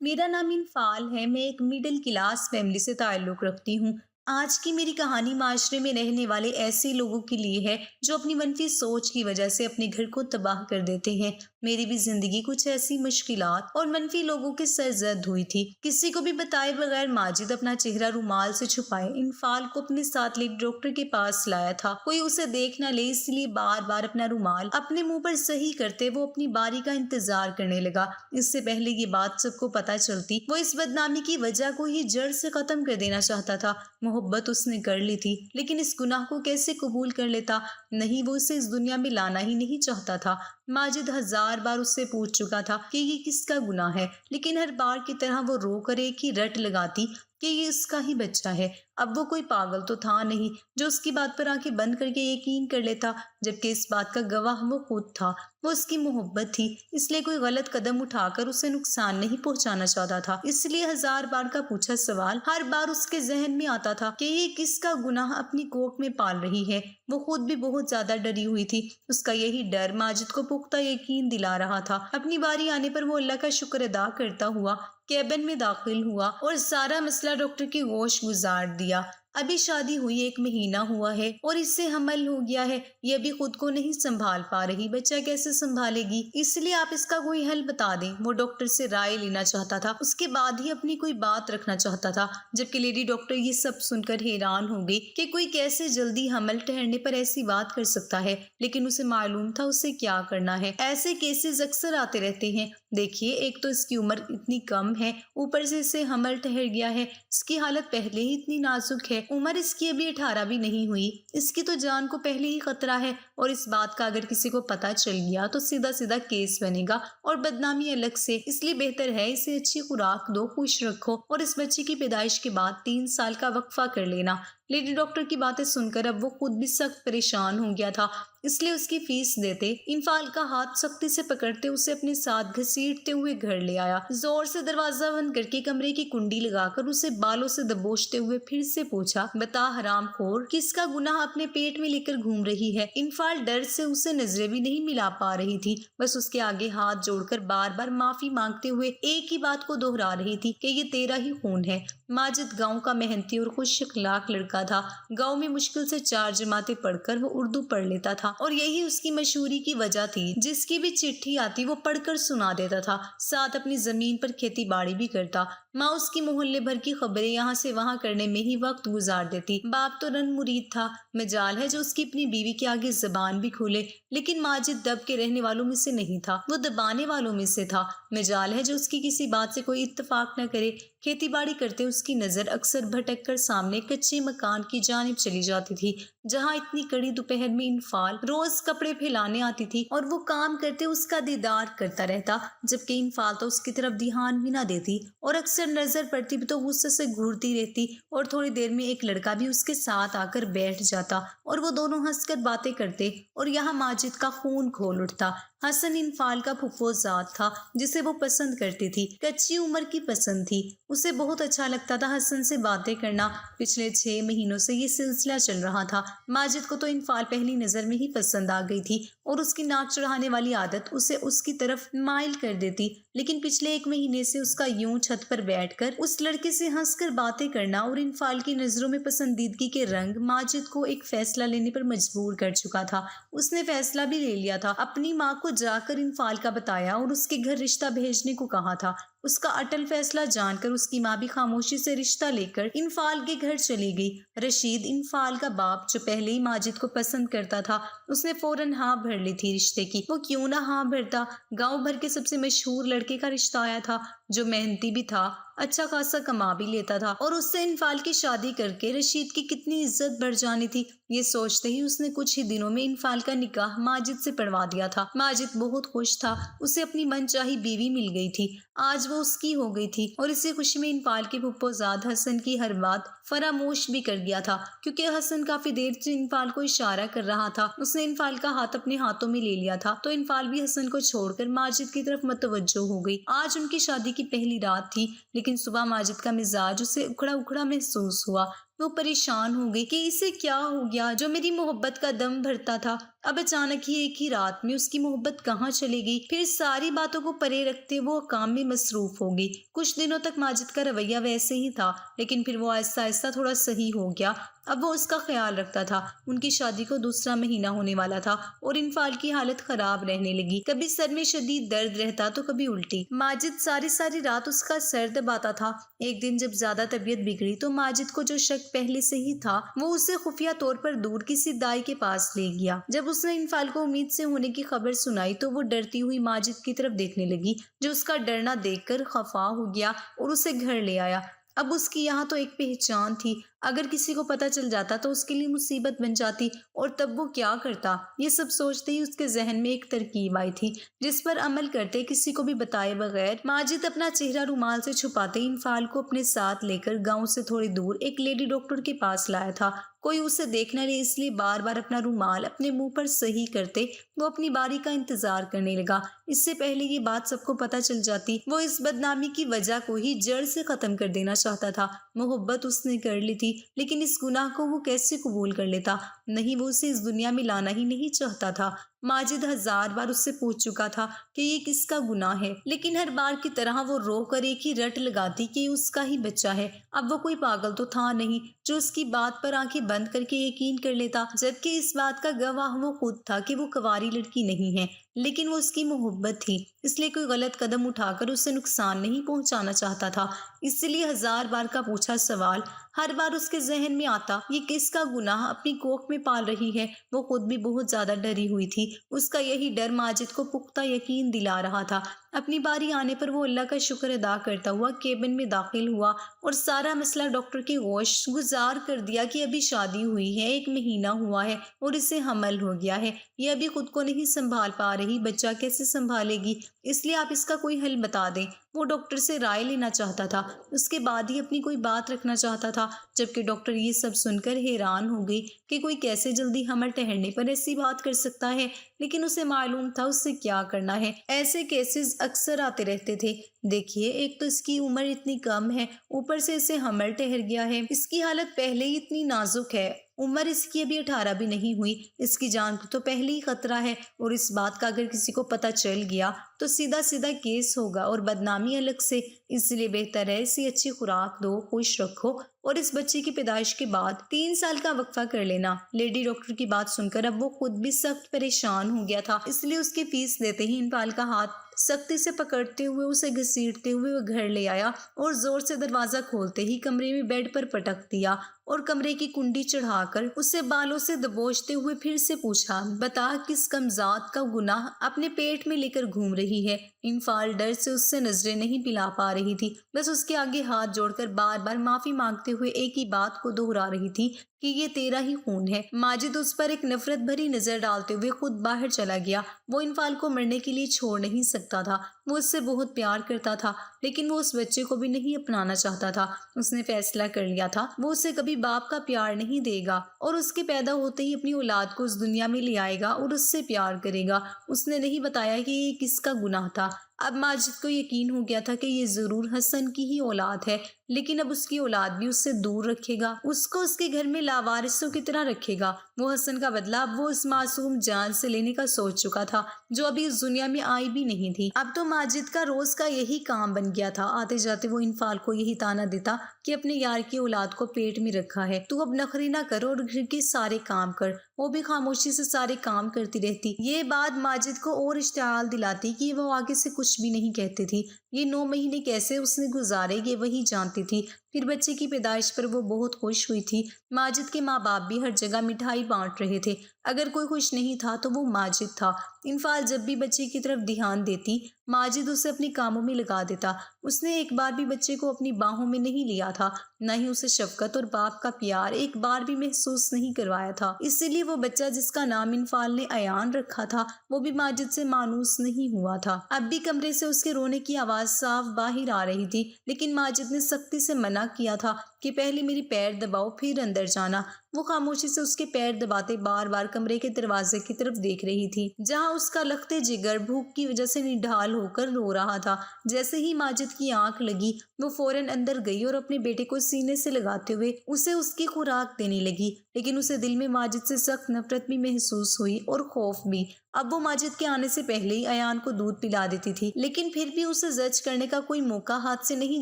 میرا نام انفال ہے۔ میں ایک مڈل کلاس فیملی سے تعلق رکھتی ہوں۔ آج کی میری کہانی معاشرے میں رہنے والے ایسے لوگوں کے لیے ہے جو اپنی منفی سوچ کی وجہ سے اپنے گھر کو تباہ کر دیتے ہیں۔ میری بھی زندگی کچھ ایسی مشکلات اور منفی لوگوں کے سرزد ہوئی تھی۔ کسی کو بھی بتائے بغیر ماجد اپنا چہرہ رومال سے چھپائے انفال کو اپنے ساتھ لیڈی ڈاکٹر کے پاس لایا تھا۔ کوئی اسے دیکھ نہ لے اس لیے بار بار اپنا رومال اپنے منہ پر صحیح کرتے وہ اپنی باری کا انتظار کرنے لگا۔ اس سے پہلے یہ بات سب کو پتہ چلتی وہ اس بدنامی کی وجہ کو ہی جڑ سے ختم کر دینا چاہتا تھا۔ محبت اس نے کر لی تھی لیکن اس گناہ کو کیسے قبول کر لیتا؟ نہیں، وہ اسے اس دنیا میں لانا ہی نہیں چاہتا تھا۔ ماجد 1000 بار اس سے پوچھ چکا تھا کہ یہ کس کا گناہ ہے، لیکن ہر بار کی طرح وہ رو کر ایک ہی رٹ لگاتی کہ یہ اس کا ہی بچہ ہے۔ اب وہ کوئی پاگل تو تھا نہیں جو اس کی بات پر آنکھیں بند کر کے یقین کر لیتا، جبکہ اس بات کا گواہ وہ خود تھا۔ وہ اس کی محبت تھی، اس لیے کوئی غلط قدم اٹھا کر اسے نقصان نہیں پہنچانا چاہتا تھا۔ اس لیے 1000 بار کا پوچھا سوال ہر بار اس کے ذہن میں آتا تھا کہ یہ کس کا گناہ اپنی کوکھ میں پال رہی ہے۔ وہ خود بھی بہت زیادہ ڈری ہوئی تھی۔ اس کا یہی ڈر ماجد کو پختہ یقین دلا رہا تھا۔ اپنی باری آنے پر وہ اللہ کا شکر ادا کرتا ہوا کیبن میں داخل ہوا اور سارا مسئلہ ڈاکٹر کی گوش گزار دیا۔ ابھی شادی ہوئی 1 مہینہ ہوا ہے اور اس سے حمل ہو گیا ہے۔ یہ ابھی خود کو نہیں سنبھال پا رہی، بچہ کیسے سنبھالے گی؟ اس لیے آپ اس کا کوئی حل بتا دیں۔ وہ ڈاکٹر سے رائے لینا چاہتا تھا، اس کے بعد ہی اپنی کوئی بات رکھنا چاہتا تھا، جبکہ لیڈی ڈاکٹر یہ سب سن کر حیران ہو گئی کہ کوئی کیسے جلدی حمل ٹھہرنے پر ایسی بات کر سکتا ہے، لیکن اسے معلوم تھا اسے کیا کرنا ہے۔ ایسے کیسز اکثر آتے رہتے ہیں۔ دیکھیے، ایک تو اس کی عمر اتنی کم ہے، اوپر سے اسے حمل ٹھہر گیا ہے، اس کی حالت پہلے ہی اتنی نازک ہے، عمر اس کی ابھی 18 بھی نہیں ہوئی، اس کی تو جان کو پہلے ہی خطرہ ہے، اور اس بات کا اگر کسی کو پتہ چل گیا تو سیدھا سیدھا کیس بنے گا اور بدنامی الگ سے۔ اس لیے بہتر ہے اسے اچھی خوراک دو، خوش رکھو اور اس بچے کی پیدائش کے بعد 3 سال کا وقفہ کر لینا۔ لیڈی ڈاکٹر کی باتیں سن کر اب وہ خود بھی سخت پریشان ہو گیا تھا، اس لیے اس کی فیس دیتے انفال کا ہاتھ سختی سے پکڑتے اسے اپنے ساتھ گھسیٹتے ہوئے گھر لے آیا۔ زور سے دروازہ بند کر کے کمرے کی کنڈی لگا کر اسے بالوں سے دبوچتے ہوئے پھر سے پوچھا، بتا حرام خور، کس کا گناہ اپنے پیٹ میں لے کر گھوم رہی ہے؟ انفال ڈر سے اسے نظریں بھی نہیں ملا پا رہی تھی، بس اس کے آگے ہاتھ جوڑ کر بار بار معافی مانگتے ہوئے ایک ہی بات کو دہرا رہی تھی کہ یہ تیرا ہی خون ہے۔ ماجد گاؤں کا محنتی اور خوش اخلاق لڑکا تھا۔ گاؤں میں مشکل سے 4 جماعتیں پڑھ کر وہ اردو پڑھ لیتا تھا اور یہی اس کی مشہوری کی وجہ تھی۔ جس کی بھی چٹھی آتی وہ پڑھ کر سنا دیتا تھا، ساتھ اپنی زمین پر کھیتی باڑی بھی کرتا۔ ماں اس کی محلے بھر کی خبریں یہاں سے وہاں کرنے میں ہی وقت گزار دیتی۔ باپ تو رن مرید تھا، مجال ہے جو اس کی اپنی بیوی کے آگے زبان بھی کھولے، لیکن ماجد دب کے رہنے والوں میں سے نہیں تھا، وہ دبانے والوں میں سے تھا۔ مجال ہے جو اس کی کسی بات سے کوئی اتفاق نہ کرے۔ کھیتی باڑی کرتے اس کی نظر اکثر بھٹک کر سامنے کچے مکان کی جانب چلی جاتی تھی، جہاں اتنی کڑی دوپہر میں انفال روز کپڑے پھیلانے آتی تھی اور وہ کام کرتے اس کا دیدار کرتا رہتا، جبکہ انفال تو اس کی طرف دھیان بھی نہ دیتی اور اکثر نظر پڑتی بھی تو غصے سے گھورتی رہتی، اور تھوڑی دیر میں ایک لڑکا بھی اس کے ساتھ آ کر بیٹھ جاتا اور وہ دونوں ہنس کر باتیں کرتے، اور یہاں ماجد کا خون کھول اٹھتا۔ حسن انفال کا پھپھو ذات تھا جسے وہ پسند کرتی تھی، کچی عمر کی پسند تھی، اسے بہت اچھا لگتا تھا حسن سے باتیں کرنا۔ پچھلے 6 مہینوں سے یہ سلسلہ چل رہا تھا۔ ماجد کو تو انفال پہلی نظر میں ہی پسند آ گئی تھی اور اس کی ناک چڑھانے والی عادت اسے اس کی طرف مائل کر دیتی، لیکن پچھلے 1 مہینے سے اس کا یوں چھت پر بیٹھ کر اس لڑکے سے ہنس کر باتیں کرنا اور انفال کی نظروں میں پسندیدگی کے رنگ ماجد کو ایک فیصلہ لینے پر مجبور کر چکا تھا۔ اس نے فیصلہ بھی لے لیا تھا، اپنی ماں کو جا کر انفال کا بتایا اور اس کے گھر رشتہ بھیجنے کو کہا تھا۔ اس کا اٹل فیصلہ جان کر اس کی ماں بھی خاموشی سے رشتہ لے کر انفال کے گھر چلی گئی۔ رشید، انفال کا باپ، جو پہلے ہی ماجد کو پسند کرتا تھا، اس نے فوراً ہاں بھر لی تھی رشتے کی۔ وہ کیوں نہ ہاں بھرتا؟ گاؤں بھر کے سب سے مشہور لڑکے کا رشتہ آیا تھا، جو محنتی بھی تھا، اچھا خاصا کما بھی لیتا تھا، اور اس سے انفال کی شادی کر کے رشید کی کتنی عزت بڑھ جانی تھی۔ یہ سوچتے ہی اس نے کچھ ہی دنوں میں انفال کا نکاح ماجد سے پڑھوا دیا تھا۔ ماجد بہت خوش تھا، اسے اپنی من چاہی بیوی مل گئی تھی، آج وہ اس کی ہو گئی تھی، اور اسی خوشی میں انفال کے پھپھو زاد حسن کی ہر بات فراموش بھی کر گیا تھا، کیونکہ حسن کافی دیر سے انفال کو اشارہ کر رہا تھا۔ اس نے انفال کا ہاتھ اپنے ہاتھوں میں لے لیا تھا تو انفال بھی حسن کو چھوڑ کر ماجد کی طرف متوجہ ہو گئی۔ آج ان کی شادی کی پہلی رات تھی، لیکن صبح ماجد کا مزاج اسے اکھڑا اکھڑا محسوس ہوا۔ وہ پریشان ہو گئی کہ اسے کیا ہو گیا جو میری محبت کا دم بھرتا تھا، اب اچانک ہی ایک ہی رات میں اس کی محبت کہاں چلے گئی؟ پھر ساری باتوں کو پرے رکھتے وہ کام میں مصروف ہو گئی۔ کچھ دنوں تک ماجد کا رویہ ویسے ہی تھا، لیکن پھر وہ آہستہ آہستہ تھوڑا صحیح ہو گیا۔ اب وہ اس کا خیال رکھتا تھا۔ ان کی شادی کو دوسرا مہینہ ہونے والا تھا اور انفال کی حالت خراب رہنے لگی۔ کبھی سر میں شدید درد رہتا تو کبھی الٹی۔ ماجد ساری رات اس کا سر دباتا تھا۔ ایک دن جب زیادہ طبیعت بگڑی تو ماجد کو جو شک پہلے سے ہی تھا وہ اسے خفیہ طور پر دور کسی دائی کے پاس لے گیا۔ جب اس نے انفال کو امید سے ہونے کی خبر سنائی تو وہ ڈرتی ہوئی ماجد کی طرف دیکھنے لگی، جو اس کا ڈرنا دیکھ کر خفا ہو گیا اور اسے گھر لے آیا۔ اب اس کی یہاں تو ایک پہچان تھی، اگر کسی کو پتہ چل جاتا تو اس کے لیے مصیبت بن جاتی، اور تب وہ کیا کرتا؟ یہ سب سوچتے ہی اس کے ذہن میں ایک ترکیب آئی تھی، جس پر عمل کرتے کسی کو بھی بتائے بغیر ماجد اپنا چہرہ رومال سے چھپاتے انفال کو اپنے ساتھ لے کر گاؤں سے تھوڑی دور ایک لیڈی ڈاکٹر کے پاس لایا تھا۔ کوئی اسے دیکھ نہ لے اس لیے بار بار اپنا رومال اپنے منہ پر صحیح کرتے وہ اپنی باری کا انتظار کرنے لگا۔ اس سے پہلے یہ بات سب کو پتہ چل جاتی، وہ اس بدنامی کی وجہ کو ہی جڑ سے ختم کر دینا چاہتا تھا۔ محبت اس نے کر لی تھی، لیکن اس گناہ کو وہ کیسے قبول کر لیتا؟ نہیں، وہ اسے اس دنیا میں لانا ہی نہیں چاہتا تھا۔ ماجد 1000 بار اس سے پوچھ چکا تھا کہ یہ کس کا گناہ ہے، لیکن ہر بار کی طرح وہ رو کر ایک ہی رٹ لگاتی کہ یہ اس کا ہی بچہ ہے۔ اب وہ کوئی پاگل تو تھا نہیں جو اس کی بات پر آنکھیں بند کر کے یقین کر لیتا، جبکہ اس بات کا گواہ وہ خود تھا کہ وہ کنواری لڑکی نہیں ہے، لیکن وہ اس کی محبت تھی، اس لیے کوئی غلط قدم اٹھا کر اسے نقصان نہیں پہنچانا چاہتا تھا۔ اس لیے 1000 بار کا پوچھا سوال ہر بار اس کے ذہن میں آتا، یہ کس کا گناہ اپنی کوکھ میں پال رہی ہے؟ وہ خود بھی بہت زیادہ ڈری ہوئی تھی۔ اس کا یہی ڈر ماجد کو پختہ یقین دلا رہا تھا۔ اپنی باری آنے پر وہ اللہ کا شکر ادا کرتا ہوا کیبن میں داخل ہوا اور سارا مسئلہ ڈاکٹر کے گوش گزار کر دیا کہ ابھی شادی ہوئی ہے، 1 مہینہ ہوا ہے اور اسے حمل ہو گیا ہے۔ یہ ابھی خود کو نہیں سنبھال پا رہی، بچہ کیسے سنبھالے گی؟ اس لیے آپ اس کا کوئی حل بتا دیں۔ وہ ڈاکٹر سے رائے لینا چاہتا تھا، اس کے بعد ہی اپنی کوئی بات رکھنا چاہتا تھا، جبکہ ڈاکٹر یہ سب سن کر حیران ہو گئی کہ کوئی کیسے جلدی حمل ٹھہرنے پر ایسی بات کر سکتا ہے، لیکن اسے معلوم تھا اس سے کیا کرنا ہے۔ ایسے کیسز اکثر آتے رہتے تھے۔ دیکھیے، ایک تو اس کی عمر اتنی کم ہے، اوپر سے اسے حمل ٹھہر گیا ہے، اس کی حالت پہلے ہی اتنی نازک ہے، عمر اس کی ابھی 18 بھی نہیں ہوئی، اس کی جان کو تو پہلے ہی خطرہ ہے، اور اس بات کا اگر کسی کو پتہ چل گیا تو سیدھا کیس ہوگا اور بدنامی الگ سے۔ اس لیے بہتر ہے اسے اچھی خوراک دو، خوش رکھو اور اس بچے کی پیدائش کے بعد 3 سال کا وقفہ کر لینا۔ لیڈی ڈاکٹر کی بات سن کر اب وہ خود بھی سخت پریشان ہو گیا تھا، اس لیے اس کی فیس دیتے ہی انفال کا ہاتھ سختی سے پکڑتے ہوئے اسے گھسیٹتے ہوئے وہ گھر لے آیا اور زور سے دروازہ کھولتے ہی کمرے میں بیڈ پر پٹک دیا اور کمرے کی کنڈی چڑھا کر اسے بالوں سے دبوچتے ہوئے پھر سے پوچھا، بتا کس کمزاد کا گناہ اپنے پیٹ میں لے کر گھوم رہی ہے؟ انفال ڈر سے اس سے نظریں نہیں پلا پا رہی تھی، بس اس کے آگے ہاتھ جوڑ کر بار بار معافی مانگتے ہوئے ایک ہی بات کو دہرا رہی تھی کہ یہ تیرا ہی خون ہے۔ ماجد اس پر ایک نفرت بھری نظر ڈالتے ہوئے خود باہر چلا گیا۔ وہ انفال کو مرنے کے لیے چھوڑ نہیں سکتا تھا، وہ اس سے بہت پیار کرتا تھا، لیکن وہ اس بچے کو بھی نہیں اپنانا چاہتا تھا۔ اس نے فیصلہ کر لیا تھا وہ اسے کبھی باپ کا پیار نہیں دے گا اور اس کے پیدا ہوتے ہی اپنی اولاد کو اس دنیا میں لے آئے گا اور اس سے پیار کرے گا۔ اس نے نہیں بتایا کہ یہ کس کا گناہ تھا۔ اب ماجد کو یقین ہو گیا تھا کہ یہ ضرور حسن کی ہی اولاد ہے، لیکن اب اس کی اولاد بھی اس سے دور رکھے گا، اس کو اس کے گھر میں لاوارثوں کی طرح رکھے گا۔ وہ حسن کا بدلہ اب وہ اس معصوم جان سے لینے کا سوچ چکا تھا جو ابھی اس دنیا میں آئی بھی نہیں تھی۔ اب تو ماجد کا روز کا یہی کام بن گیا تھا، آتے جاتے وہ انفال کو یہی تانا دیتا کہ اپنے یار کی اولاد کو پیٹ میں رکھا ہے، تو اب نخرے نہ کر اور گھر کے سارے کام کر۔ وہ بھی خاموشی سے سارے کام کرتی رہتی۔ یہ بات ماجد کو اور اشتعال دلاتی کہ وہ آگے سے کچھ بھی نہیں کہتی تھی۔ یہ 9 مہینے کیسے اس نے گزارے یہ وہی جانتی تھی۔ پھر بچے کی پیدائش پر وہ بہت خوش ہوئی تھی۔ ماجد کے ماں باپ بھی ہر جگہ مٹھائی بانٹ رہے تھے، اگر کوئی خوش نہیں تھا تو وہ ماجد تھا۔ انفال جب بھی بچے کی طرف دھیان دیتی، ماجد اسے اپنے کاموں میں لگا دیتا۔ اس نے ایک بار بھی بچے کو اپنی باہوں میں نہیں لیا تھا، نہ ہی اسے شفقت اور باپ کا پیار ایک بار بھی محسوس نہیں کروایا تھا۔ اسی لیے وہ بچہ جس کا نام انفال نے ایان رکھا تھا وہ بھی ماجد سے مانوس نہیں ہوا تھا۔ اب بھی کمرے سے اس کے رونے کی آواز صاف باہر آ رہی تھی، لیکن ماجد نے سختی سے منع کیا تھا کہ پہلے میری پیر دباؤ پھر اندر جانا۔ وہ خاموشی سے اس کے پیر دباتے بار بار کمرے کے دروازے کی طرف دیکھ رہی تھی، جہاں اس کا لختے جگر بھوک کی وجہ سے نڈھال ہو کر رو رہا تھا۔ جیسے ہی ماجد کی آنکھ لگی، وہ فوراً اندر گئی اور اپنے بیٹے کو سینے سے لگاتے ہوئے اسے اس کی خوراک دینے لگی، لیکن اسے دل میں ماجد سے سخت نفرت بھی محسوس ہوئی اور خوف بھی۔ اب وہ ماجد کے آنے سے پہلے ہی ایان کو دودھ پلا دیتی تھی، لیکن پھر بھی اسے زج کرنے کا کوئی موقع ہاتھ سے نہیں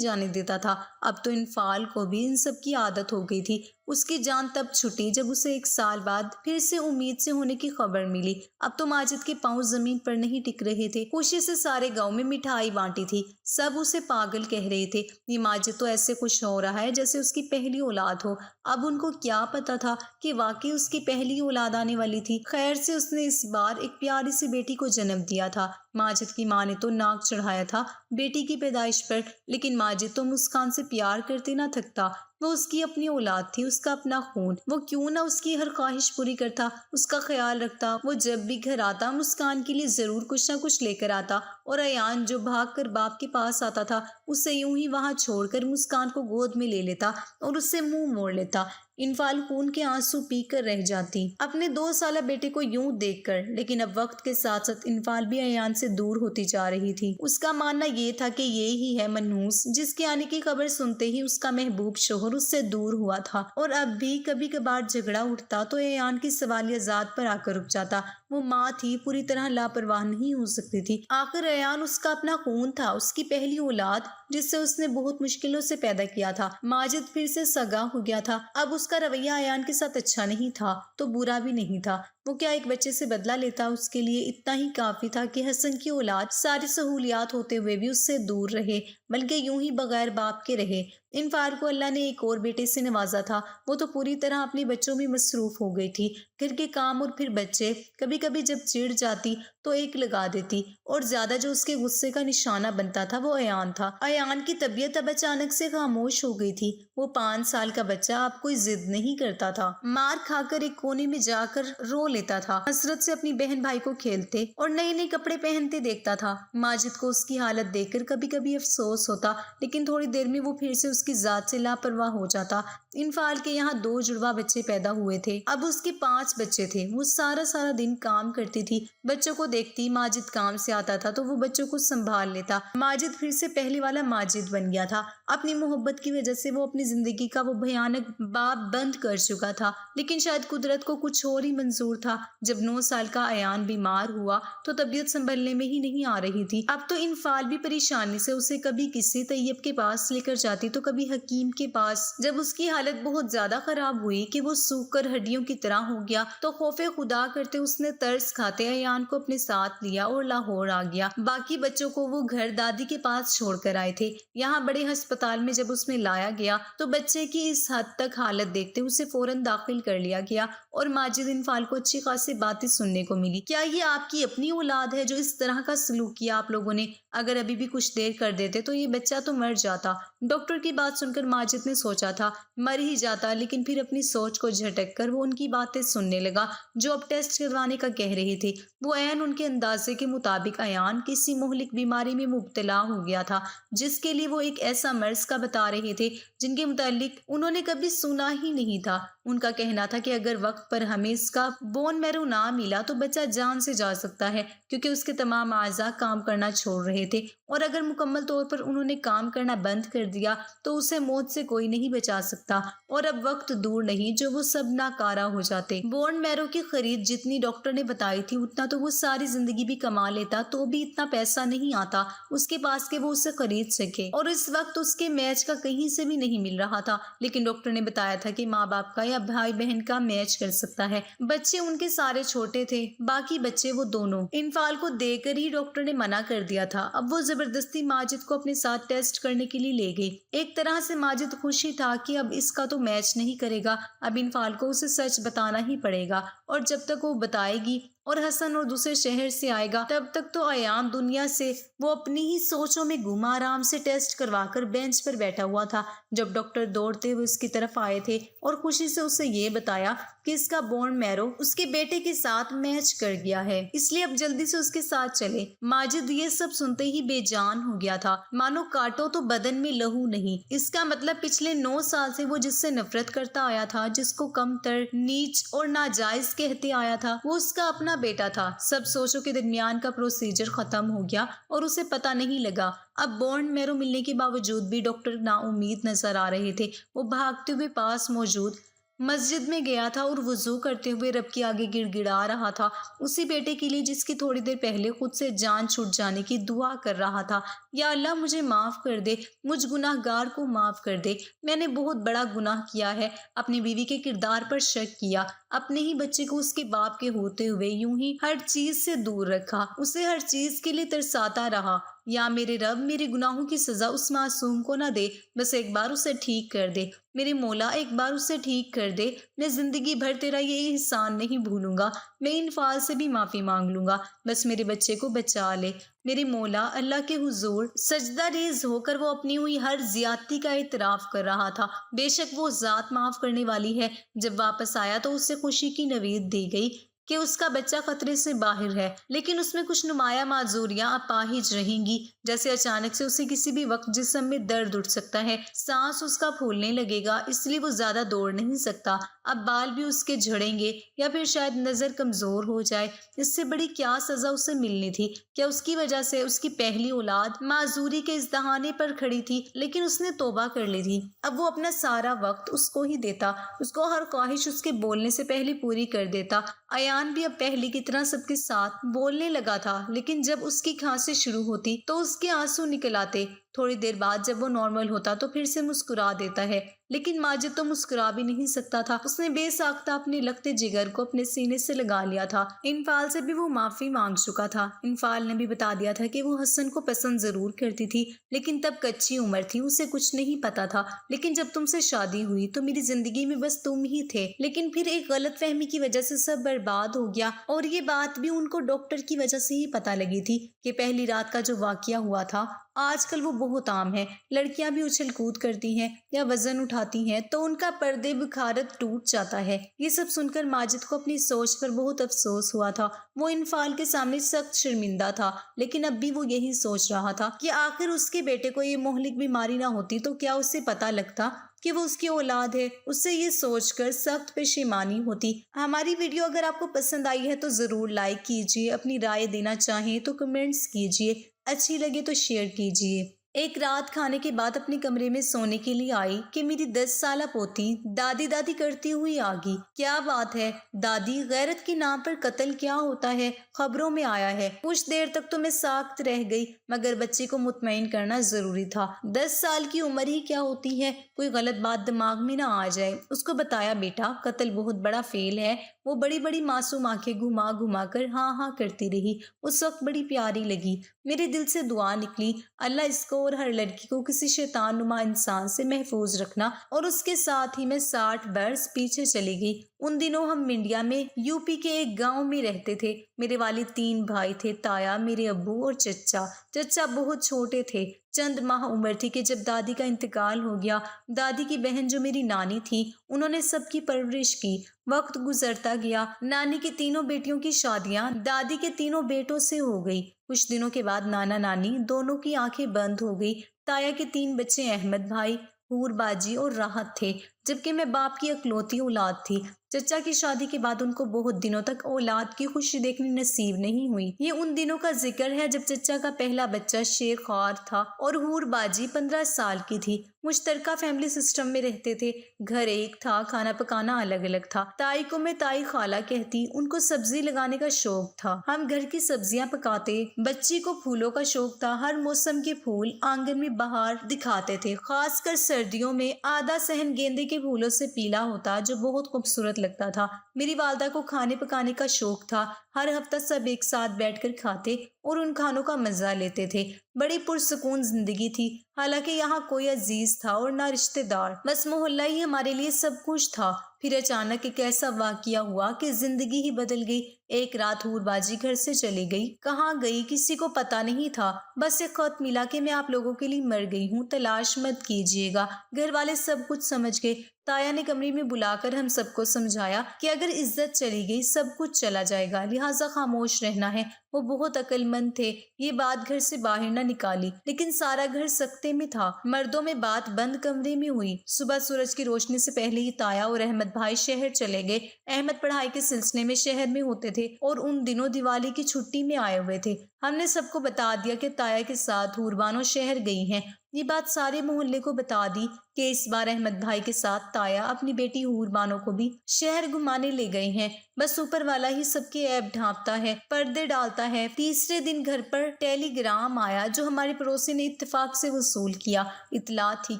جانے دیتا تھا۔ اب تو انفال کو بھی ان سب کی عادت ہو گئی تھی۔ اس کی جان تب چھٹی جب اسے 1 سال بعد پھر سے امید سے ہونے کی خبر ملی۔ اب تو ماجد کے پاؤں زمین پر نہیں ٹک رہے تھے۔ خوشی سے سارے گاؤں میں مٹھائی بانٹی تھی، سب اسے پاگل کہہ رہے تھے۔ یہ ماجد تو ایسے خوش ہو رہا ہے جیسے اس کی پہلی اولاد ہو۔ اب ان کو کیا پتا تھا کہ واقعی اس کی پہلی اولاد آنے والی تھی۔ خیر سے اس نے اس بار ایک پیاری سی بیٹی کو جنم دیا تھا۔ ماجد کی ماں نے تو ناک چڑھایا تھا بیٹی کی پیدائش پر، لیکن ماجد تو مسکان سے پیار کرتے نہ تھکتا۔ وہ اس کی اپنی اولاد تھی، اس کا اپنا خون۔ وہ کیوں نہ اس کی ہر خواہش پوری کرتا، اس کا خیال رکھتا۔ وہ جب بھی گھر آتا مسکان کے لیے ضرور کچھ نہ کچھ لے کر آتا، اور ایان جو بھاگ کر باپ کے پاس آتا تھا اسے یوں ہی وہاں چھوڑ کر مسکان کو گود میں لے لیتا اور اس سے منہ موڑ لیتا۔ انفال خون کے آنسو پی کر رہ جاتی اپنے 2 سالہ بیٹے کو یوں دیکھ کر، لیکن اب وقت کے ساتھ ساتھ انفال بھی ایان سے دور ہوتی جا رہی تھی۔ اس کا ماننا یہ تھا کہ یہ ہی ہے منحوس جس کے آنے کی خبر سنتے ہی اس کا محبوب شوہر اس سے دور ہوا تھا، اور اب بھی کبھی کبھار جھگڑا اٹھتا تو ایان کی سوالیہ ذات پر آ کر رک جاتا۔ وہ ماں تھی، پوری طرح لاپرواہ نہیں ہو سکتی تھی۔ آخر ایان اس کا اپنا خون تھا، اس کی پہلی اولاد جس سے اس نے بہت مشکلوں سے پیدا کیا تھا۔ ماجد پھر سے سگا ہو گیا تھا۔ اب اس کا رویہ ایان کے ساتھ اچھا نہیں تھا تو برا بھی نہیں تھا۔ وہ کیا ایک بچے سے بدلہ لیتا؟ اس کے لیے اتنا ہی کافی تھا کہ حسن کی اولاد ساری سہولیات ہوتے ہوئے بھی اس سے دور رہے، بلکہ یوں ہی بغیر باپ کے رہے۔ انفال کو اللہ نے ایک اور بیٹے سے نوازا تھا۔ وہ تو پوری طرح اپنے بچوں میں مصروف ہو گئی تھی، گھر کے کام اور پھر بچے۔ کبھی کبھی جب چڑ جاتی تو ایک لگا دیتی، اور زیادہ جو اس کے غصے کا نشانہ بنتا تھا وہ ایان تھا۔ ایان کی طبیعت اب اچانک سے خاموش ہو گئی تھی۔ وہ 5 سال کا بچہ اب کوئی ضد نہیں کرتا تھا، مار کھا کر ایک کونے میں جا کر رو لیتا تھا، حسرت سے اپنی بہن بھائی کو کھیلتے اور نئے نئے کپڑے پہنتے دیکھتا تھا۔ ماجد کو اس کی حالت دیکھ کر کبھی کبھی افسوس ہوتا، لیکن تھوڑی دیر میں وہ پھر سے اس کی ذات سے لاپرواہ ہو جاتا۔ انفال کے یہاں 2 جڑواں بچے پیدا ہوئے تھے، اب اس کے 5 بچے تھے۔ وہ سارا دن کام کرتی تھی، بچوں کو دیکھتی۔ ماجد کام سے آتا تھا تو وہ بچوں کو سنبھال لیتا۔ ماجد پھر سے پہلے والا ماجد بن گیا تھا۔ اپنی محبت کی وجہ سے وہ اپنی زندگی کا وہ بھیانک باب بند کر چکا تھا، لیکن شاید قدرت کو کچھ اور ہی منظور تھا۔ جب 9 سال کا ایان بیمار ہوا تو طبیعت سنبھلنے میں ہی نہیں آ رہی تھی۔ اب تو انفال بھی پریشانی سے اسے کبھی کسی طیب کے پاس لے کر جاتی تو کبھی حکیم کے پاس۔ جب اس کی حالت بہت زیادہ خراب ہوئی کہ وہ سوکھ کر ہڈیوں کی طرح ہو گیا تو خوف خدا کرتے اس نے ترس کھاتے ایان کو اپنے ساتھ لیا اور لاہور آ گیا۔ باقی بچوں کو وہ گھر دادی کے پاس چھوڑ کر آئے تھے۔ یہاں بڑے ہسپتال میں جب اس میں لایا گیا تو بچے کی اس حد تک حالت دیکھتے اسے فوراً داخل کر لیا گیا، اور ماجد انفال کو اچھی خاصی باتیں سننے کو ملی۔ کیا یہ آپ کی اپنی اولاد ہے جو اس طرح کا سلوک کیا آپ لوگوں نے؟ اگر ابھی بھی کچھ دیر کر دیتے تو یہ بچہ تو مر جاتا۔ ڈاکٹر کی بات سن کر ماجد نے سوچا تھا مر ہی جاتا، لیکن پھر اپنی سوچ کو جھٹک کر وہ ان کی باتیں سننے لگا جو اب ٹیسٹ کروانے کا کہہ رہے تھے۔ وہ عین ان کے اندازے کے مطابق ایان کسی مہلک بیماری میں مبتلا ہو گیا تھا، جس کے لیے وہ ایک ایسا مرض کا بتا رہے تھے جن کے متعلق انہوں نے کبھی سنا ہی نہیں تھا۔ ان کا کہنا تھا کہ اگر وقت پر ہمیں اس کا بون میرو نہ ملا تو بچہ جان سے جا سکتا ہے، کیونکہ اس کے تمام اعضاء کام کرنا چھوڑ رہے تھے، اور اگر مکمل طور پر انہوں نے کام کرنا بند کر دیا تو اسے موت سے کوئی نہیں بچا سکتا، اور اب وقت دور نہیں جو وہ سب ناکارہ ہو جاتے۔ بون میرو کی خرید جتنی ڈاکٹر نے بتائی تھی اتنا تو وہ ساری زندگی بھی کما لیتا تو بھی اتنا پیسہ نہیں آتا اس کے پاس کہ وہ اسے خرید سکے، اور اس وقت اس کے میچ کا کہیں سے بھی نہیں مل رہا تھا۔ لیکن ڈاکٹر نے بتایا تھا کہ ماں باپ کا یا بھائی بہن کا میچ کر سکتا ہے۔ بچے ان کے سارے چھوٹے تھے، باقی بچے وہ دونوں۔ انفال کو دے کر ہی ڈاکٹر نے منع کر دیا تھا۔ اب وہ زبردستی ماجد کو اپنے ساتھ ٹیسٹ کرنے کے لیے لے گئی۔ ایک طرح سے ماجد خوشی تھا کہ اب اس کا تو میچ نہیں کرے گا، اب انفال کو اسے سچ بتانا ہی پڑے گا، اور جب تک وہ بتائے گی اور حسن اور دوسرے شہر سے آئے گا، تب تک تو ایان دنیا سے وہ اپنی ہی سوچوں میں گما آرام سے ٹیسٹ کروا کر بینچ پر بیٹھا ہوا تھا جب ڈاکٹر دوڑتے ہوئے اس کی طرف آئے تھے اور خوشی سے اسے یہ بتایا کہ اس کا بون میرو اس کے بیٹے کے ساتھ میچ کر گیا ہے، اس لیے اب جلدی سے اس کے ساتھ چلے۔ ماجد یہ سب سنتے ہی بے جان ہو گیا تھا، مانو کاٹو تو بدن میں لہو نہیں۔ اس کا مطلب پچھلے 9 سال سے وہ جس سے نفرت کرتا آیا تھا، جس کو کم تر، نیچ اور ناجائز کہتے آیا تھا، وہ اس کا اپنا بیٹا تھا۔ سب سوچوں کے درمیان کا پروسیجر ختم ہو گیا اور اسے پتہ نہیں لگا۔ اب بون میرو ملنے کے باوجود بھی ڈاکٹر نا امید نظر آ رہے تھے۔ وہ بھاگتے ہوئے پاس موجود مسجد میں گیا تھا اور وضو کرتے ہوئے رب کے آگے گڑ گڑا رہا تھا، اسی بیٹے کے لیے جس کی تھوڑی دیر پہلے خود سے جان چھوٹ جانے کی دعا کر رہا تھا۔ یا اللہ مجھے معاف کر دے، مجھ گناہ گار کو معاف کر دے، میں نے بہت بڑا گناہ کیا ہے، اپنی بیوی کے کردار پر شک کیا، اپنے ہی بچے کو اس کے باپ کے ہوتے ہوئے یوں ہی ہر چیز سے دور رکھا، اسے ہر چیز کے لیے ترساتا رہا۔ یا میرے رب میرے گناہوں کی سزا اس معصوم کو نہ دے، بس ایک بار اسے ٹھیک کر دے، میرے مولا ایک بار اسے ٹھیک کر دے، میں زندگی بھر تیرا یہ احسان نہیں بھولوں گا، میں ان فعال سے بھی معافی مانگ لوں گا، بس میرے بچے کو بچا لے۔ میرے مولا اللہ کے حضور سجدہ ریز ہو کر وہ اپنی ہوئی ہر زیادتی کا اعتراف کر رہا تھا۔ بے شک وہ ذات معاف کرنے والی ہے۔ جب واپس آیا تو اسے خوشی کی نوید دی گئی کہ اس کا بچہ خطرے سے باہر ہے، لیکن اس میں کچھ نمایاں معذوریاں اپاہج رہیں گی، جیسے اچانک سے اسے کسی بھی وقت جسم میں درد اٹھ سکتا ہے، سانس اس کا پھولنے لگے گا، اس لیے وہ زیادہ دوڑ نہیں سکتا، اب بال بھی اس کے جھڑیں گے، یا پھر شاید نظر کمزور ہو جائے۔ اس سے بڑی کیا سزا اسے ملنی تھی؟ کیا اس کی وجہ سے اس کی پہلی اولاد معذوری کے اس دہانے پر کھڑی تھی؟ لیکن اس نے توبہ کر لی تھی، اب وہ اپنا سارا وقت اس کو ہی دیتا، اس کو ہر خواہش اس کے بولنے سے پہلے پوری کر دیتا۔ ایان بھی اب پہلے کی طرح سب کے ساتھ بولنے لگا تھا، لیکن جب اس کی کھانسی شروع ہوتی تو اس کے آنسو نکل آتے، تھوڑی دیر بعد جب وہ نارمل ہوتا تو پھر سے مسکرا دیتا ہے، لیکن ماجد تو مسکرا بھی نہیں سکتا تھا، اس نے بے ساختہ اپنے لگتے جگر کو اپنے سینے سے لگا لیا تھا۔ انفال سے بھی وہ معافی مانگ چکا تھا، انفال نے بھی بتا دیا تھا کہ وہ حسن کو پسند ضرور کرتی تھی، لیکن تب کچی عمر تھی، اسے کچھ نہیں پتا تھا، لیکن جب تم سے شادی ہوئی تو میری زندگی میں بس تم ہی تھے، لیکن پھر ایک غلط فہمی کی وجہ سے سب برباد ہو گیا، اور یہ بات بھی ان کو ڈاکٹر کی وجہ سے ہی پتا لگی تھی کہ پہلی رات کا جو واقعہ ہوا تھا آج کل وہ بہت عام ہے، لڑکیاں بھی اچھل کود کرتی ہیں یا وزن اٹھاتی ہیں تو ان کا پردے بخارت ٹوٹ جاتا ہے۔ یہ سب سن کر ماجد کو اپنی سوچ پر بہت افسوس ہوا تھا، وہ انفال کے سامنے سخت شرمندہ تھا، لیکن اب بھی وہ یہی سوچ رہا تھا کہ آخر اس کے بیٹے کو یہ مہلک بیماری نہ ہوتی تو کیا اسے پتا لگتا کہ وہ اس کی اولاد ہے، اس سے یہ سوچ کر سخت پشیمانی ہوتی۔ ہماری ویڈیو اگر آپ کو پسند آئی ہے تو ضرور لائک کیجیے، اپنی رائے دینا چاہیں تو کمنٹس کیجیے، اچھی لگے تو شیئر کیجیے۔ ایک رات کھانے کے بعد اپنے کمرے میں سونے کے لیے آئی کہ میری 10 سالہ پوتی دادی دادی کرتی ہوئی آگی۔ کیا بات ہے دادی، غیرت کے نام پر قتل کیا ہوتا ہے؟ خبروں میں آیا ہے۔ کچھ دیر تک تو میں ساکت رہ گئی، مگر بچے کو مطمئن کرنا ضروری تھا۔ 10 سال کی عمر ہی کیا ہوتی ہے، کوئی غلط بات دماغ میں نہ آ جائے۔ اس کو بتایا بیٹا قتل بہت بڑا فیل ہے۔ وہ بڑی بڑی معصوم آنکھیں گھما گھما کر ہاں ہاں کرتی رہی، اس وقت بڑی پیاری لگی۔ میرے دل سے دعا نکلی، اللہ اس کو اور ہر لڑکی کو کسی شیطان نما انسان سے محفوظ رکھنا، اور اس کے ساتھ ہی میں 60 برس پیچھے چلی گئی۔ ان دنوں ہم منڈیا میں یو پی کے ایک گاؤں میں رہتے تھے۔ میرے والد 3 بھائی تھے، تایا، میرے ابو اور چچا۔ چچا بہت چھوٹے تھے، چند ماہ عمر تھی کہ جب دادی کا انتقال ہو گیا۔ دادی کی بہن جو میری نانی تھی، انہوں نے سب کی پرورش کی۔ وقت گزرتا گیا، نانی کی 3 بیٹیوں کی شادیاں دادی کے 3 بیٹوں سے ہو گئی۔ کچھ دنوں کے بعد نانا نانی دونوں کی آنکھیں بند ہو گئی۔ تایا کے 3 بچے احمد بھائی، حور باجی اور راحت تھے، جبکہ میں باپ کی اکلوتی اولاد تھی۔ چچا کی شادی کے بعد ان کو بہت دنوں تک اولاد کی خوشی دیکھنی نصیب نہیں ہوئی۔ یہ ان دنوں کا ذکر ہے جب چچا کا پہلا بچہ شیر خوار تھا اور حور باجی 15 سال کی تھی۔ مشترکہ فیملی سسٹم میں رہتے تھے، گھر ایک تھا، کھانا پکانا الگ الگ تھا۔ تائی کو میں تائی خالہ کہتی، ان کو سبزی لگانے کا شوق تھا، ہم گھر کی سبزیاں پکاتے۔ بچی کو پھولوں کا شوق تھا، ہر موسم کے پھول آنگن میں بہار دکھاتے تھے، خاص کر سردیوں میں آدھا صحن گیندے کے پھولوں سے پیلا ہوتا جو بہت خوبصورت لگتا تھا۔ میری والدہ کو کھانے پکانے کا شوق تھا، ہر ہفتہ سب ایک ساتھ بیٹھ کر کھاتے اور ان کھانوں کا مزہ لیتے تھے۔ بڑی پرسکون زندگی تھی، حالانکہ یہاں کوئی عزیز تھا اور نہ رشتہ دار، بس محلہ ہی ہمارے لیے سب کچھ تھا۔ پھر اچانک ایک ایسا واقعہ ہوا کہ زندگی ہی بدل گئی۔ ایک رات حور باجی گھر سے چلی گئی، کہاں گئی کسی کو پتا نہیں تھا، بس ایک خط ملا کہ میں آپ لوگوں کے لیے مر گئی ہوں، تلاش مت کیجیے گا۔ گھر والے سب کچھ سمجھ گئے۔ تایا نے کمرے میں بلا کر ہم سب کو سمجھایا کہ اگر عزت چلی گئی سب کچھ چلا جائے گا، لہٰذا خاموش رہنا ہے۔ وہ بہت عقل مند تھے، یہ بات گھر سے باہر نہ نکالی، لیکن سارا گھر سکتے میں تھا۔ مردوں میں بات بند کمرے میں ہوئی۔ صبح سورج کی روشنی سے پہلے ہی تایا اور احمد بھائی شہر چلے گئے۔ احمد پڑھائی کے سلسلے میں شہر میں ہوتے تھے اور ان دنوں دیوالی کی چھٹی میں آئے ہوئے تھے۔ ہم نے سب کو بتا دیا کہ تایا کے ساتھ حور بانو شہر گئی ہیں۔ یہ بات سارے محلے کو بتا دی کہ اس بار احمد بھائی کے ساتھ تایا اپنی بیٹی حور بانو کو بھی شہر گھمانے لے گئے ہیں۔ بس اوپر والا ہی سب کے عیب ڈھانپتا ہے، پردے ڈالتا ہے۔ تیسرے دن گھر پر ٹیلی گرام آیا جو ہمارے پڑوسی نے اتفاق سے وصول کیا۔ اطلاع تھی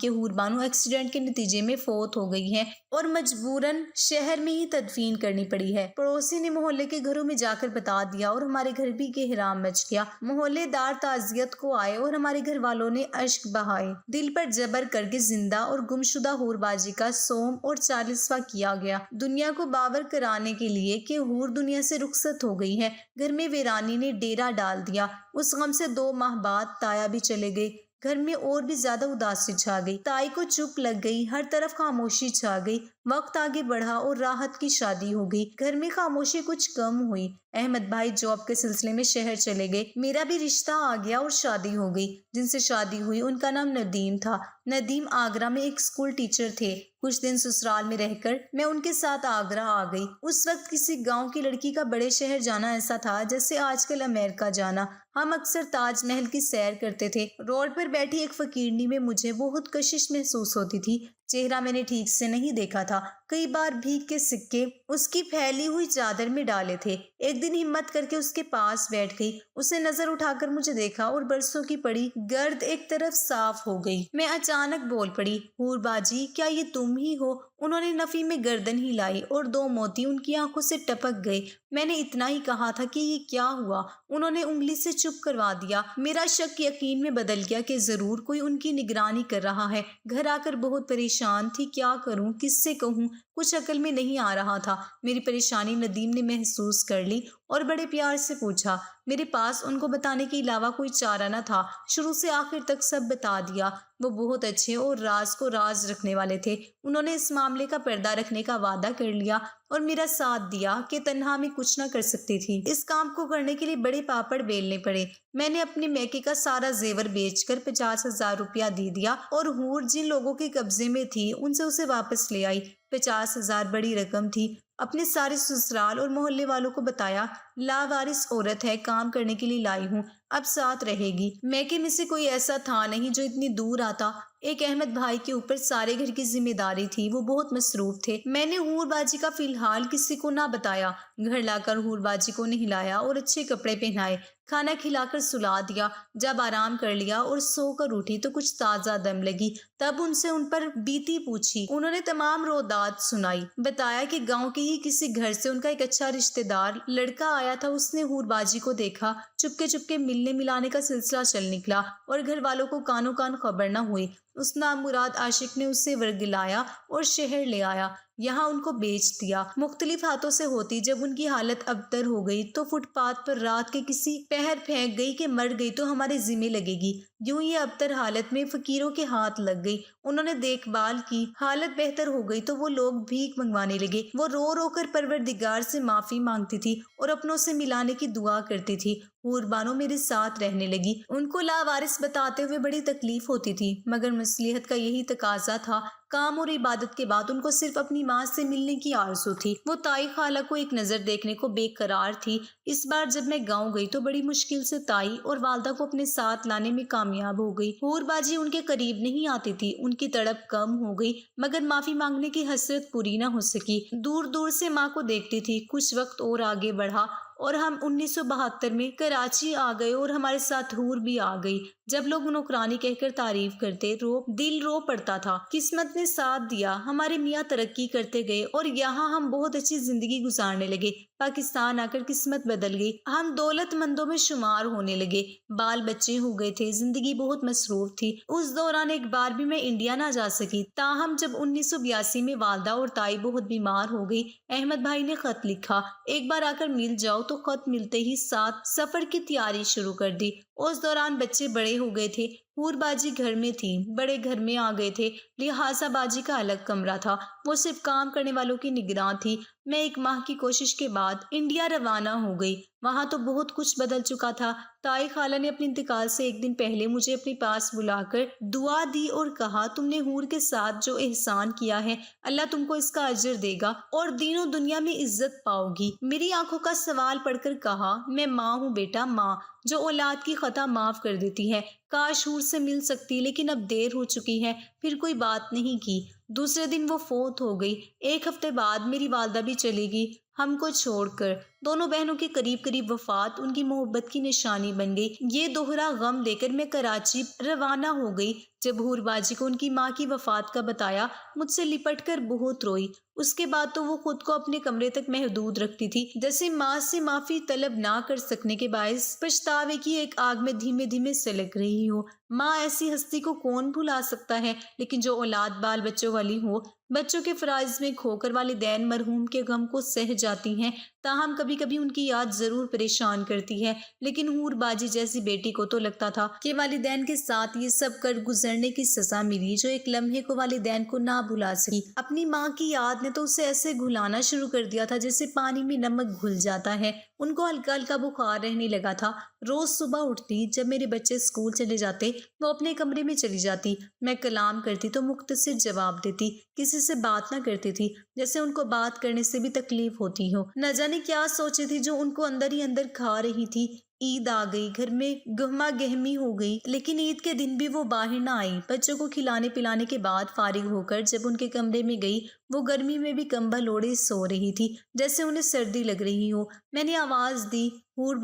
کہ حور بانو ایکسیڈنٹ کے نتیجے میں فوت ہو گئی ہے اور مجبوراً شہر میں ہی تدفین کرنی پڑی ہے۔ پڑوسی نے محلے کے گھروں میں جا کر بتا دیا اور ہمارے گھر بھی گہرام مچ گیا۔ محلے دار تعزیت کو آئے اور ہمارے گھر والوں نے اشک بہائے۔ دل پر جبر کر کے زندہ اور گمشدہ حور باجی کا صوم اور 40واں کیا گیا، دنیا کو باور کرانے کے لیے کہ حور دنیا سے رخصت ہو گئی ہے۔ گھر میں ویرانی نے ڈیرا ڈال دیا۔ اس غم سے 2 ماہ بعد تایا بھی چلے گئے۔ گھر میں اور بھی زیادہ اداسی چھا گئی۔ تائی کو چپ لگ گئی، ہر طرف خاموشی چھا گئی۔ وقت آگے بڑھا اور راحت کی شادی ہو گئی۔ گھر میں خاموشی کچھ کم ہوئی۔ احمد بھائی جاب کے سلسلے میں شہر چلے گئے۔ میرا بھی رشتہ آ گیا اور شادی ہو گئی۔ جن سے شادی ہوئی ان کا نام ندیم تھا۔ ندیم آگرہ میں ایک اسکول ٹیچر تھے۔ کچھ دن سسرال میں رہ کر میں ان کے ساتھ آگرہ آ گئی۔ اس وقت کسی گاؤں کی لڑکی کا بڑے شہر جانا ایسا تھا جیسے آج کل امریکہ جانا۔ ہم اکثر تاج محل کی سیر کرتے تھے۔ روڈ پر بیٹھی ایک فقیرنی میں مجھے بہت کشش محسوس ہوتی تھی۔ چہرہ میں نے ٹھیک سے نہیں دیکھا تھا۔ کئی بار بھیک کے سکے اس کی پھیلی ہوئی چادر میں ڈالے تھے۔ ایک دن ہمت کر کے اس کے پاس بیٹھ گئی۔ اسے نظر اٹھا کر مجھے دیکھا اور برسوں کی پڑی گرد ایک طرف صاف ہو گئی۔ میں اچانک بول پڑی، حور باجی کیا یہ تم ہی ہو؟ انہوں نے نفی میں گردن ہلائی اور 2 موتی ان کی آنکھوں سے ٹپک گئے۔ میں نے اتنا ہی کہا تھا کہ یہ کیا ہوا؟ انہوں نے انگلی سے چپ کروا دیا۔ میرا شک یقین میں بدل گیا کہ ضرور کوئی ان کی نگرانی کر رہا ہے۔ گھر آ کر بہت پریشان تھی، کیا کروں، کس سے کہوں، کچھ عقل میں نہیں آ رہا تھا۔ میری پریشانی ندیم نے محسوس کر لی اور بڑے پیار سے پوچھا۔ میرے پاس ان کو بتانے کے علاوہ کوئی چارہ نہ تھا۔ شروع سے آخر تک سب بتا دیا۔ وہ بہت اچھے اور راز کو راز رکھنے والے تھے۔ انہوں نے اس معاملے کا پردہ رکھنے کا وعدہ کر لیا اور میرا ساتھ دیا کہ تنہا میں کچھ نہ کر سکتی تھی۔ اس کام کو کرنے کے لیے بڑے پاپڑ بیلنے پڑے۔ میں نے اپنے میکے کا سارا زیور بیچ کر 50,000 روپیہ دے دیا اور حور جن لوگوں کے قبضے میں تھی ان سے اسے واپس لے آئی۔ 50,000 بڑی رقم تھی۔ اپنے سارے سسرال اور محلے والوں کو بتایا، لاوارث عورت ہے، کام کرنے کے لیے لائی ہوں، اب ساتھ رہے گی۔ میکے میں سے کوئی ایسا تھا نہیں جو اتنی دور آتا۔ ایک احمد بھائی کے اوپر سارے گھر کی ذمہ داری تھی، وہ بہت مصروف تھے۔ میں نے حور باجی کا فی الحال کسی کو نہ بتایا۔ گھر لا کر حور باجی کو نہلایا اور اچھے کپڑے پہنائے، کھانا کھلا کر سلا دیا۔ جب آرام کر لیا اور سو کر اٹھی تو کچھ تازہ دم لگی، تب ان سے ان پر بیتی پوچھی۔ انہوں نے تمام رودات سنائی، بتایا کہ گاؤں کے ہی کسی گھر سے ان کا ایک اچھا رشتہ دار لڑکا آیا تھا، اس نے حور باجی کو دیکھا، چپکے ملنے ملانے کا سلسلہ چل نکلا اور گھر والوں کو کانوں کان خبر نہ ہوئی۔ اس نامراد عاشق نے اسے ورگلایا اور شہر لے آیا، یہاں ان کو بیچ دیا۔ مختلف ہاتھوں سے ہوتی جب ان کی حالت ابتر ہو گئی تو فٹ پاتھ پر رات کے کسی پہر پھینک گئی کہ مر گئی تو ہمارے ذمہ لگے گی۔ یوں یہ ابتر حالت میں فقیروں کے ہاتھ لگ گئی، انہوں نے دیکھ بھال کی، حالت بہتر ہو گئی تو وہ لوگ بھیک منگوانے لگے۔ وہ رو رو کر پروردگار سے معافی مانگتی تھی اور اپنوں سے ملانے کی دعا کرتی تھی۔ حور بانو میرے ساتھ رہنے لگی۔ ان کو لاوارث بتاتے ہوئے بڑی تکلیف ہوتی تھی، مگر مصلحت کا یہی تقاضا تھا۔ کام اور عبادت کے بعد ان کو صرف اپنی ماں سے ملنے کی آرزو تھی۔ وہ تائی خالہ کو ایک نظر دیکھنے کو بے قرار تھی۔ اس بار جب میں گاؤں گئی تو بڑی مشکل سے تائی اور والدہ کو اپنے ساتھ لانے میں کامیاب ہو گئی۔ حور باجی ان کے قریب نہیں آتی تھی، ان کی تڑپ کم ہو گئی، مگر معافی مانگنے کی حسرت پوری نہ ہو سکی۔ دور دور سے ماں کو دیکھتی تھی۔ کچھ وقت اور آگے بڑھا اور ہم 1972 میں کراچی آ گئے اور ہمارے ساتھ حور بھی آ گئی۔ جب لوگ نوکرانی کہہ کر تعریف کرتے، دل رو پڑتا تھا۔ قسمت نے ساتھ دیا، ہمارے میاں ترقی کرتے گئے اور یہاں ہم بہت اچھی زندگی گزارنے لگے۔ پاکستان آ کر قسمت بدل گئی، ہم دولت مندوں میں شمار ہونے لگے، بال بچے ہو گئے تھے، زندگی بہت مصروف تھی۔ اس دوران ایک بار بھی میں انڈیا نہ جا سکی، تاہم جب 1982 میں والدہ اور تائی بہت بیمار ہو گئی، احمد بھائی نے خط لکھا، ایک بار آ کر مل جاؤ، تو خط ملتے ہی ساتھ سفر کی تیاری شروع کر دی۔ اس دوران بچے بڑے ہو گئے تھے، حور باجی گھر میں تھی، بڑے گھر میں آ گئے تھے، لہٰذا باجی کا الگ کمرہ تھا، وہ صرف کام کرنے والوں کی نگراں تھی۔ میں 1 ماہ کی کوشش کے بعد انڈیا روانہ ہو گئی۔ وہاں تو بہت کچھ بدل چکا تھا۔ تائی خالہ نے اپنے انتقال سے 1 دن پہلے مجھے اپنے پاس بلا کر دعا دی اور کہا، تم نے حور کے ساتھ جو احسان کیا ہے، اللہ تم کو اس کا اجر دے گا اور دین و دنیا میں عزت پاؤ گی۔ میری آنکھوں کا سوال پڑھ کر کہا، میں ماں ہوں بیٹا، ماں جو اولاد کی خطا معاف کر دیتی ہے۔ کاش حور سے مل سکتی، لیکن اب دیر ہو چکی ہے۔ پھر کوئی بات نہیں کی۔ دوسرے دن وہ فوت ہو گئی۔ 1 ہفتے بعد میری والدہ بھی چلی گئی، ہم کو چھوڑ کر۔ دونوں بہنوں کی قریب قریب وفات ان کی محبت کی نشانی بن گئی۔ یہ دوہرا غم لے کر میں کراچی روانہ ہو گئی۔ جب حور باجی کو ان کی ماں کی وفات کا بتایا، مجھ سے لپٹ کر بہت روئی۔ اس کے بعد تو وہ خود کو اپنے کمرے تک محدود رکھتی تھی، جیسے ماں سے معافی طلب نہ کر سکنے کے باعث پچھتاوے کی ایک آگ میں دھیمے دھیمے سلگ رہی ہو۔ ماں ایسی ہستی کو کون بھلا سکتا ہے، لیکن جو اولاد بال بچوں والی ہو، بچوں کے فرائض میں کھو کر والدین مرحوم کے غم کو سہ جاتی ہیں، تاہم کبھی کبھی ان کی یاد ضرور پریشان کرتی ہے۔ لیکن حور باجی جیسی بیٹی کو تو لگتا تھا کہ والدین کے ساتھ یہ سب کر گزرنے کی سزا ملی، جو ایک لمحے کو والدین کو نہ بھلا سکی۔ اپنی ماں کی یاد نے تو اسے ایسے گھلانا شروع کر دیا تھا جیسے پانی میں نمک گھل جاتا ہے۔ ان کو ہلکا ہلکا بخار رہنے لگا تھا۔ روز صبح اٹھتی، جب میرے بچے اسکول چلے جاتے، وہ اپنے کمرے میں چلی جاتی، میں کلام کرتی تو مختصر جواب دیتی، کسی سے بات نہ کرتی تھی، جیسے ان کو بات کرنے سے بھی تکلیف ہوتی ہو۔ نہ جانے کیا سوچی تھی جو ان کو اندر ہی اندر کھا رہی تھی۔ عید آ گئی، گھر میں گہما گہمی ہو گئی، لیکن عید کے دن بھی وہ باہر نہ آئی۔ بچوں کو کھلانے پلانے کے بعد فارغ ہو کر جب ان کے کمرے میں گئی، وہ گرمی میں بھی کمبل اوڑھے سو رہی تھی، جیسے انہیں سردی لگ رہی ہو۔ میں نے آواز دی، حور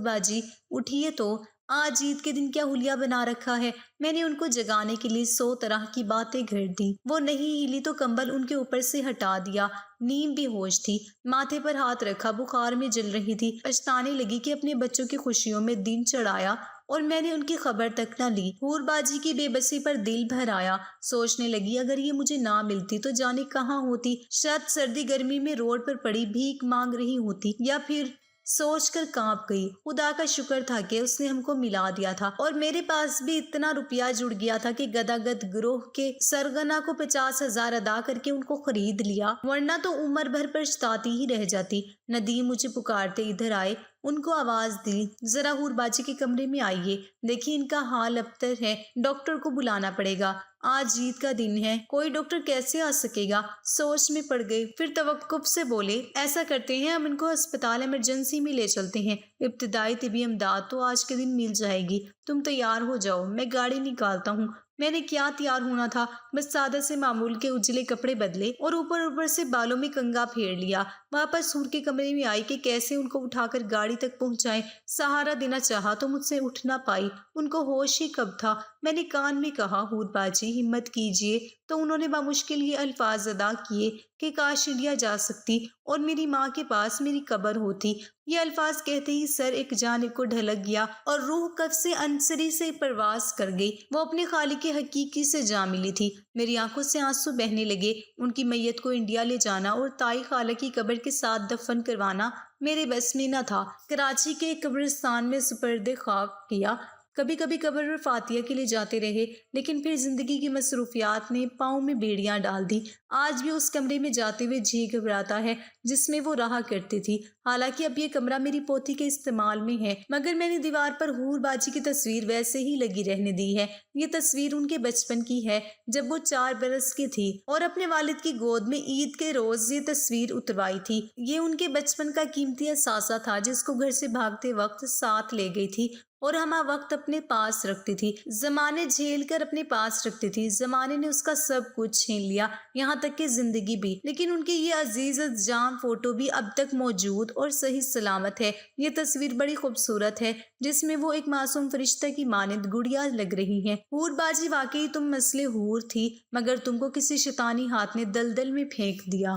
باجی اٹھیے تو، آج عید کے دن کیا حلیہ بنا رکھا ہے۔ میں نے ان کو جگانے کے لیے 100 طرح کی باتیں گھڑ دی۔ وہ نہیں ہلی تو کمبل ان کے اوپر سے ہٹا دیا۔ نیم بے ہوش تھی، ماتھے پر ہاتھ رکھا، بخار میں جل رہی تھی، پچھتانے لگی کہ اپنے بچوں کی خوشیوں میں دن چڑھایا اور میں نے ان کی خبر تک نہ لی۔ حور باجی کی بے بسی پر دل بھر آیا، سوچنے لگی اگر یہ مجھے نہ ملتی تو جانے کہاں ہوتی، شاید سردی گرمی میں روڈ پر پڑی بھیک مانگ رہی ہوتی، یا پھر سوچ کر کانپ گئی۔ خدا کا شکر تھا کہ اس نے ہم کو ملا دیا تھا اور میرے پاس بھی اتنا روپیہ جڑ گیا تھا کہ گداگد گروہ کے سرغنہ کو 50,000 ادا کر کے ان کو خرید لیا، ورنہ تو عمر بھر پچھتاتی ہی رہ جاتی۔ ندیم مجھے پکارتے ادھر آئے، ان کو آواز دی، ذرا حور باجی کے کمرے میں آئیے، دیکھیے ان کا حال ابتر ہے، ڈاکٹر کو بلانا پڑے گا، آج عید کا دن ہے، کوئی ڈاکٹر کیسے آ سکے گا۔ سوچ میں پڑ گئے، پھر توقف سے بولے، ایسا کرتے ہیں ہم ان کو ہسپتال ایمرجنسی میں لے چلتے ہیں، ابتدائی طبی امداد تو آج کے دن مل جائے گی، تم تیار ہو جاؤ، میں گاڑی نکالتا ہوں۔ میں نے کیا تیار ہونا تھا، بس سادہ سے معمول کے اجلے کپڑے بدلے اور اوپر سے بالوں میں کنگا پھیر لیا۔ واپس حور کے کمرے میں آئی کہ کیسے ان کو اٹھا کر گاڑی تک پہنچائے۔ سہارا دینا چاہا تو مجھ سے اٹھ نہ پائی، ان کو ہوش ہی کب تھا۔ میں نے کان میں کہا، حور باجی ہمت کیجیے، تو انہوں نے بامشکل یہ الفاظ ادا کیے کہ کاش انڈیا جا سکتی اور میری ماں کے پاس میری قبر ہوتی۔ یہ الفاظ کہتے ہی سر ایک جانب کو ڈھلک گیا اور روح کف سے انصری سے پرواز کر گئی۔ وہ اپنے خالق حقیقی سے جا ملی تھی۔ میری آنکھوں سے آنسو بہنے لگے۔ ان کی میت کو انڈیا لے جانا اور تائی خالہ کی قبر کے ساتھ دفن کروانا میرے بس میں نہ تھا۔ کراچی کے ایک قبرستان میں سپرد خاک کیا۔ کبھی کبھی قبر پر فاتحہ کے لیے جاتے رہے، لیکن پھر زندگی کی مصروفیات نے پاؤں میں بیڑیاں ڈال دی۔ آج بھی اس کمرے میں جاتے ہوئے جی گھبراتا ہے جس میں وہ رہا کرتی تھی۔ حالانکہ اب یہ کمرہ میری پوتی کے استعمال میں ہے، مگر میں نے دیوار پر حور باجی کی تصویر ویسے ہی لگی رہنے دی ہے۔ یہ تصویر ان کے بچپن کی ہے، جب وہ 4 برس کی تھی اور اپنے والد کی گود میں عید کے روز یہ تصویر اتروائی تھی۔ یہ ان کے بچپن کا قیمتی اثاثہ تھا جس کو گھر سے بھاگتے وقت ساتھ لے گئی تھی اور ہمہ وقت اپنے پاس رکھتی تھی۔ زمانے جھیل کر اپنے پاس رکھتی تھی، زمانے نے اس کا سب کچھ چھین لیا، یہاں تک کہ زندگی بھی، لیکن ان کی یہ عزیز جاں فوٹو بھی اب تک موجود اور صحیح سلامت ہے۔ یہ تصویر بڑی خوبصورت ہے، جس میں وہ ایک معصوم فرشتہ کی مانند گڑیا لگ رہی ہیں۔ حور باجی واقعی تم مثل حور تھی، مگر تم کو کسی شیطانی ہاتھ نے دلدل میں پھینک دیا۔